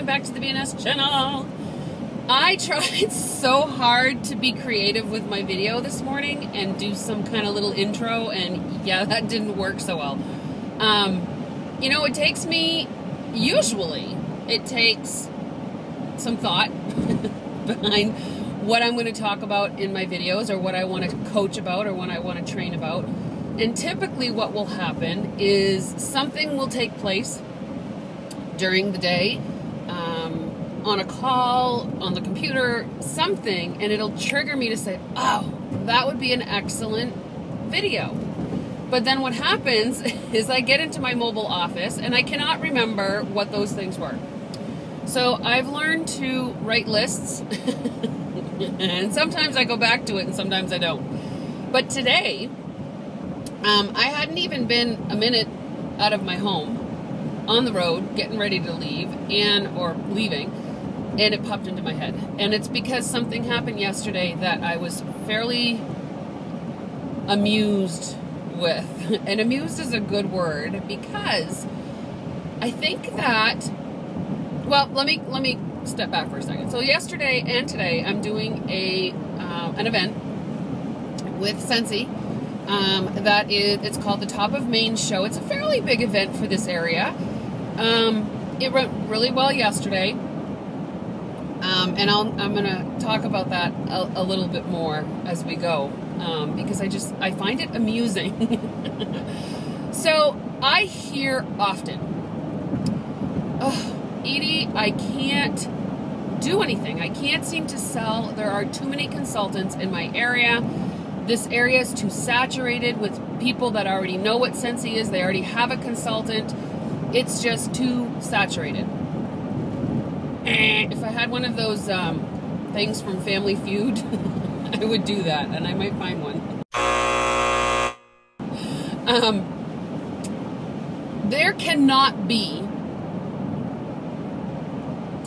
back to the BNS Channel. I tried so hard to be creative with my video this morning and do some kind of little intro, and yeah, that didn't work so well. You know, it takes some thought behind what I'm going to talk about in my videos, or what I want to coach about, or what I want to train about. And typically what will happen is something will take place during the day, on a call, on the computer, something, and it'll trigger me to say, oh, that would be an excellent video. But then what happens is I get into my mobile office and I cannot remember what those things were. So I've learned to write lists, and sometimes I go back to it and sometimes I don't. But today, I hadn't even been a minute out of my home, on the road, getting ready to leave, or leaving, and it popped into my head. And it's because something happened yesterday that I was fairly amused with. And amused is a good word, because I think that, well, let me step back for a second. So yesterday and today, I'm doing an event with Scentsy. It's called the Top of Maine Show. It's a fairly big event for this area. It went really well yesterday. And I'm going to talk about that a little bit more as we go, because I find it amusing. So I hear often, oh, Edie, I can't do anything. I can't seem to sell. There are too many consultants in my area. This area is too saturated with people that already know what Scentsy is. They already have a consultant. It's just too saturated. If I had one of those things from Family Feud, I would do that, and I might find one. There cannot be,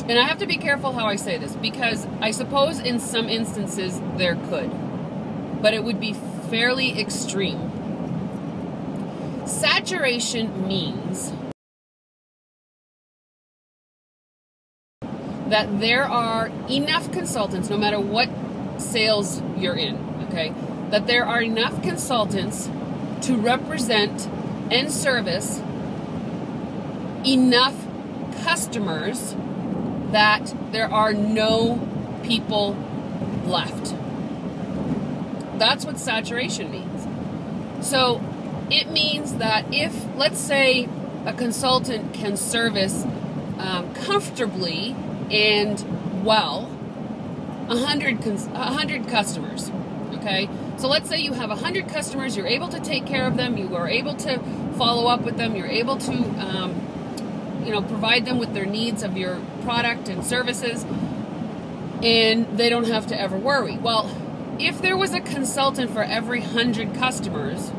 and I have to be careful how I say this, because I suppose in some instances there could, but it would be fairly extreme. Saturation means that there are enough consultants, no matter what sales you're in, okay, that there are enough consultants to represent and service enough customers that there are no people left. That's what saturation means. So it means that if, let's say, a consultant can service comfortably and well 100 customers, okay? So let's say you have 100 customers, you're able to take care of them, you are able to follow up with them, you're able to provide them with their needs of your product and services, and they don't have to ever worry. Well, if there was a consultant for every 100 customers,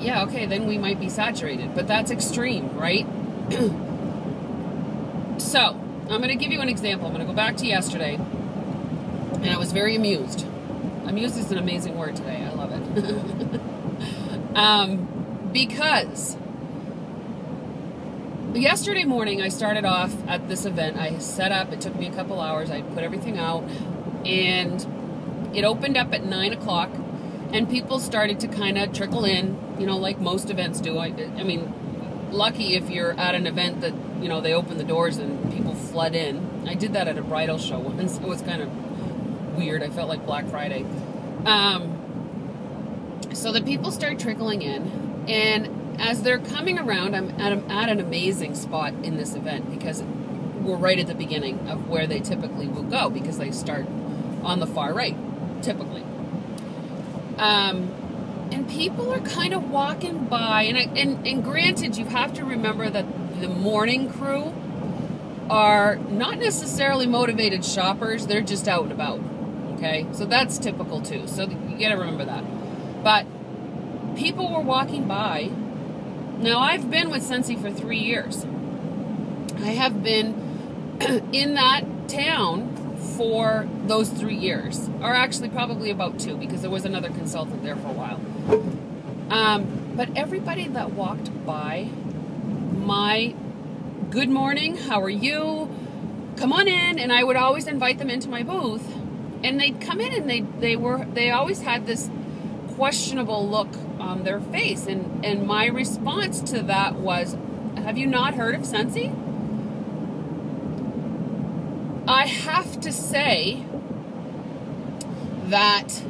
yeah, okay, then we might be saturated, but that's extreme, right? So, I'm going to give you an example. I'm going to go back to yesterday, and I was very amused. Amused is an amazing word today. I love it. Because yesterday morning, I started off at this event. I set up. It took me a couple hours. I put everything out, and it opened up at 9 o'clock, and people started to kind of trickle in, like most events do. I mean, lucky if you're at an event that, they open the doors and people flood in. I did that at a bridal show once. It was kind of weird. I felt like Black Friday. So the people start trickling in, and as they're coming around, I'm at an amazing spot in this event, because we're right at the beginning of where they typically will go, because they start on the far right, typically. And people are kind of walking by, and granted, you have to remember that the morning crew are not necessarily motivated shoppers. They're just out and about, okay? So that's typical too. So you gotta remember that. But people were walking by. Now, I've been with Scentsy for 3 years. I have been in that town for those 3 years, or actually probably about 2, because there was another consultant there for a while. But everybody that walked by my good morning, how are you? Come on in. And I would always invite them into my booth, and they'd come in and they always had this questionable look on their face. And my response to that was, have you not heard of Scentsy? I have to say that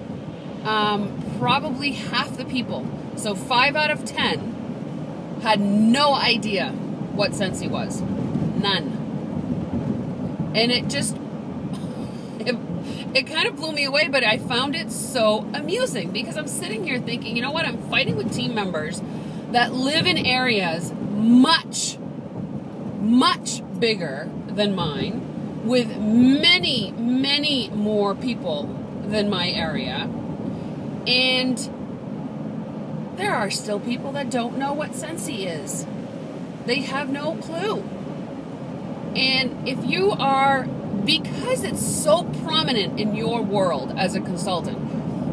probably half the people, so 5 out of 10, had no idea what Scentsy was. None. And it just, it kind of blew me away, but I found it so amusing because I'm sitting here thinking, you know what, I'm fighting with team members that live in areas much, much bigger than mine, with many, many more people than my area. And there are still people that don't know what Scentsy is. They have no clue. And if you are, because it's so prominent in your world as a consultant,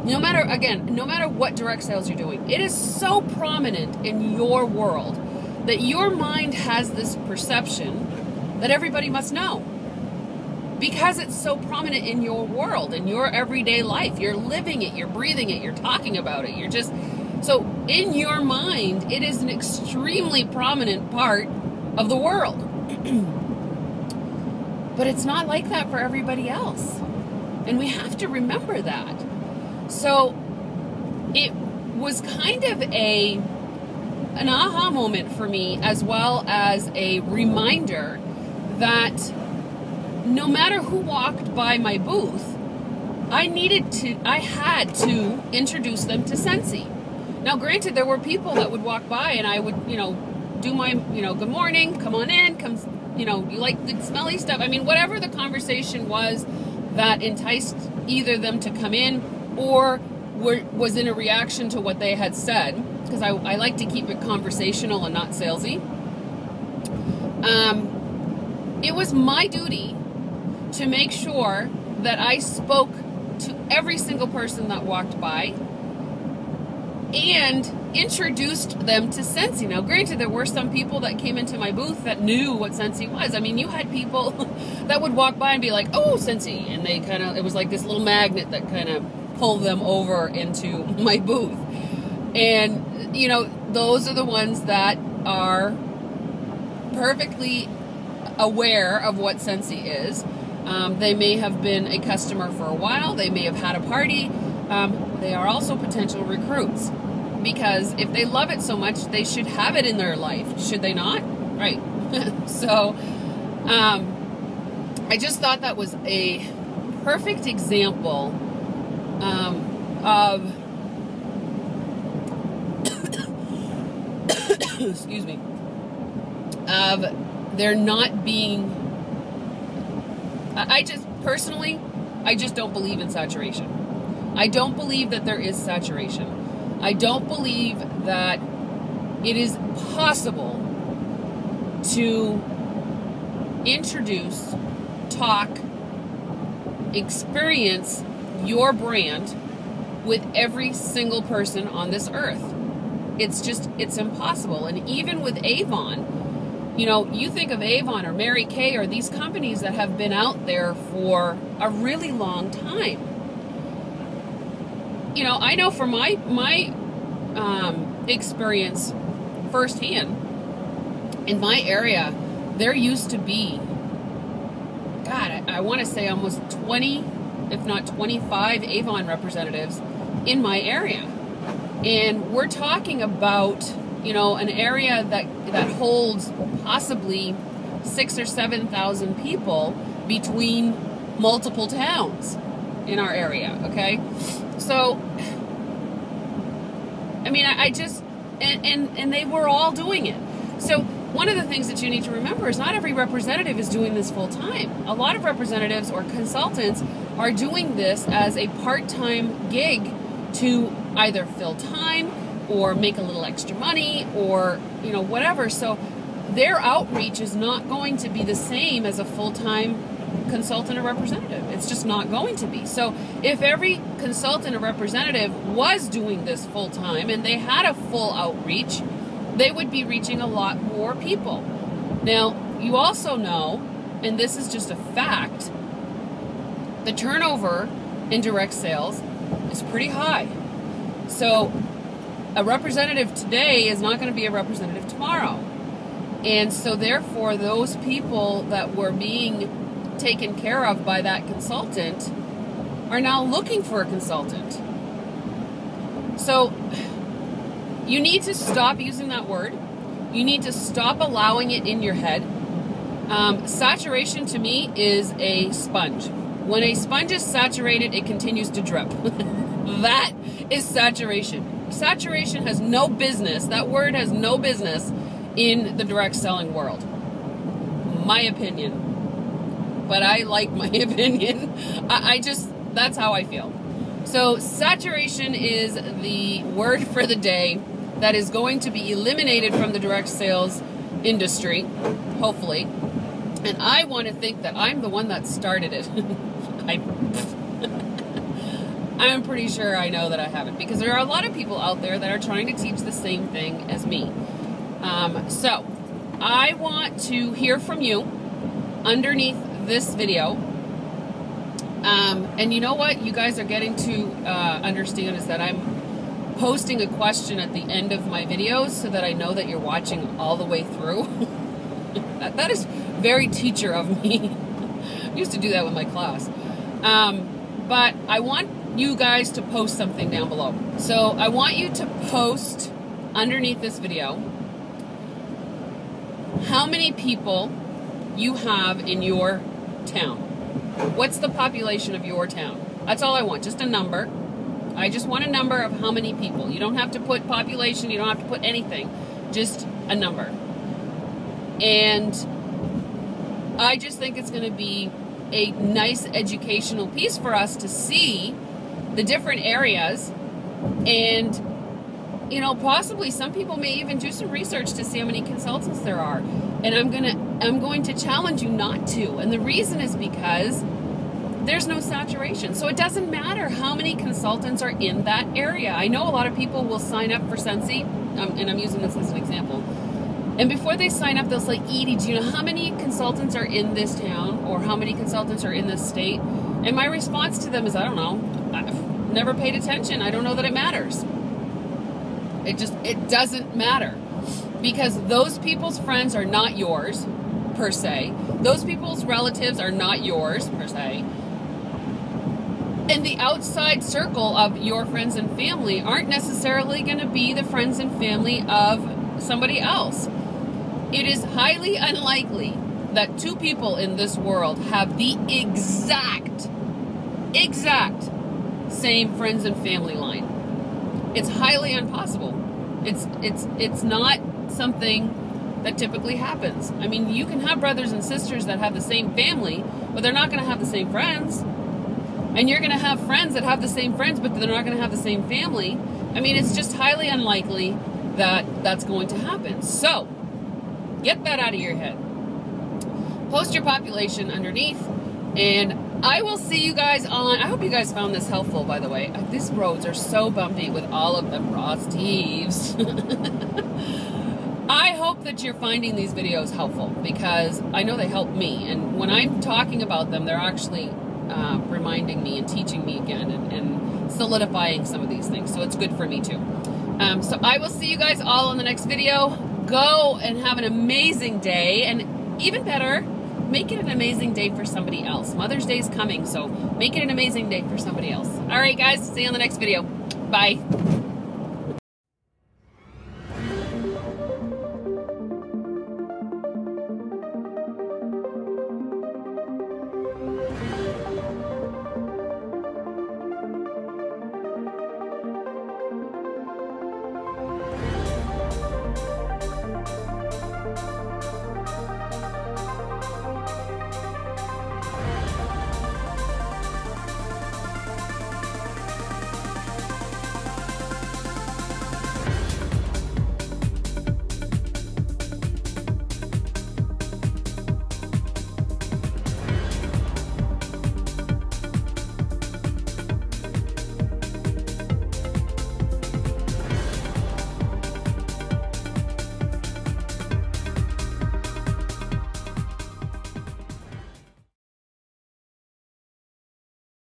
no matter what direct sales you're doing, it is so prominent in your world that your mind has this perception that everybody must know. Because it's so prominent in your world, in your everyday life. You're living it, you're breathing it, you're talking about it. You're just, so in your mind, it is an extremely prominent part of the world. But it's not like that for everybody else. And we have to remember that. So it was kind of an aha moment for me, as well as a reminder that no matter who walked by my booth, I had to introduce them to Scentsy. Now, granted, there were people that would walk by and I would, do my, good morning, come on in, come, you like the smelly stuff. I mean, whatever the conversation was that enticed either them to come in or was in a reaction to what they had said, because I like to keep it conversational and not salesy. It was my duty to make sure that I spoke to every single person that walked by and introduced them to Scentsy. Now, granted, there were some people that came into my booth that knew what Scentsy was. I mean, you had people that would walk by and be like, oh, Scentsy, and it was like this little magnet that kind of pulled them over into my booth. And, those are the ones that are perfectly aware of what Scentsy is. They may have been a customer for a while. They may have had a party. They are also potential recruits, because if they love it so much, they should have it in their life. Should they not? Right. So I just thought that was a perfect example of excuse me, of there not being, I just don't believe in saturation. I don't believe that there is saturation. I don't believe that it is possible to introduce, talk, experience your brand with every single person on this earth. It's impossible. And even with Avon, you think of Avon or Mary Kay or these companies that have been out there for a really long time. I know from my experience firsthand, in my area, there used to be, God, I want to say almost 20, if not 25 Avon representatives in my area. And we're talking about, an area that holds possibly 6,000 or 7,000 people between multiple towns in our area, okay? So, I mean, I just, and they were all doing it. So one of the things that you need to remember is not every representative is doing this full time. A lot of representatives or consultants are doing this as a part-time gig to either fill time or make a little extra money or, whatever. So their outreach is not going to be the same as a full-time consultant or representative. It's just not going to be. So if every consultant or representative was doing this full time and they had a full outreach, they would be reaching a lot more people. Now, you also know, and this is just a fact, the turnover in direct sales is pretty high. So a representative today is not going to be a representative tomorrow. And so therefore, those people that were being taken care of by that consultant are now looking for a consultant. So you need to stop using that word. You need to stop allowing it in your head. Saturation to me is a sponge. When a sponge is saturated, it continues to drip. That is saturation. Saturation has no business, that word has no business in the direct selling world. My opinion. But I like my opinion. That's how I feel. So saturation is the word for the day that is going to be eliminated from the direct sales industry, hopefully. And I want to think that I'm the one that started it. I'm pretty sure I know that I haven't, because there are a lot of people out there that are trying to teach the same thing as me. So I want to hear from you underneath this video. And you know what you guys are getting to understand is that I'm posting a question at the end of my videos so that I know that you're watching all the way through. That is very teacher of me. I used to do that with my class. But I want you guys to post something down below. So I want you to post underneath this video how many people you have in your town. What's the population of your town? That's all I want, just a number. I just want a number of how many people. You don't have to put population, you don't have to put anything, just a number. And I just think it's going to be a nice educational piece for us to see the different areas, and you know, possibly some people may even do some research to see how many consultants there are. And I'm going to challenge you not to. And the reason is because there's no saturation. So it doesn't matter how many consultants are in that area. I know a lot of people will sign up for Scentsy, and I'm using this as an example. And before they sign up, they'll say, Edie, do you know how many consultants are in this town, or how many consultants are in this state? And my response to them is, I don't know. I've never paid attention. I don't know that it matters. It doesn't matter. Because those people's friends are not yours, per se. Those people's relatives are not yours, per se. And the outside circle of your friends and family aren't necessarily going to be the friends and family of somebody else. It is highly unlikely that two people in this world have the exact same friends and family line. It's highly impossible. It's not something that typically happens. I mean, you can have brothers and sisters that have the same family, but they're not going to have the same friends. And you're going to have friends that have the same friends, but they're not going to have the same family. I mean, it's just highly unlikely that that's going to happen. So, get that out of your head. Post your population underneath, and I will see you guys on... I hope you guys found this helpful, by the way. These roads are so bumpy with all of the frosties. I hope that you're finding these videos helpful, because I know they help me. And when I'm talking about them, they're actually reminding me and teaching me again, and solidifying some of these things. So it's good for me too. So I will see you guys all in the next video. Go and have an amazing day, and even better, make it an amazing day for somebody else. Mother's Day is coming, so make it an amazing day for somebody else. All right, guys, see you on the next video. Bye.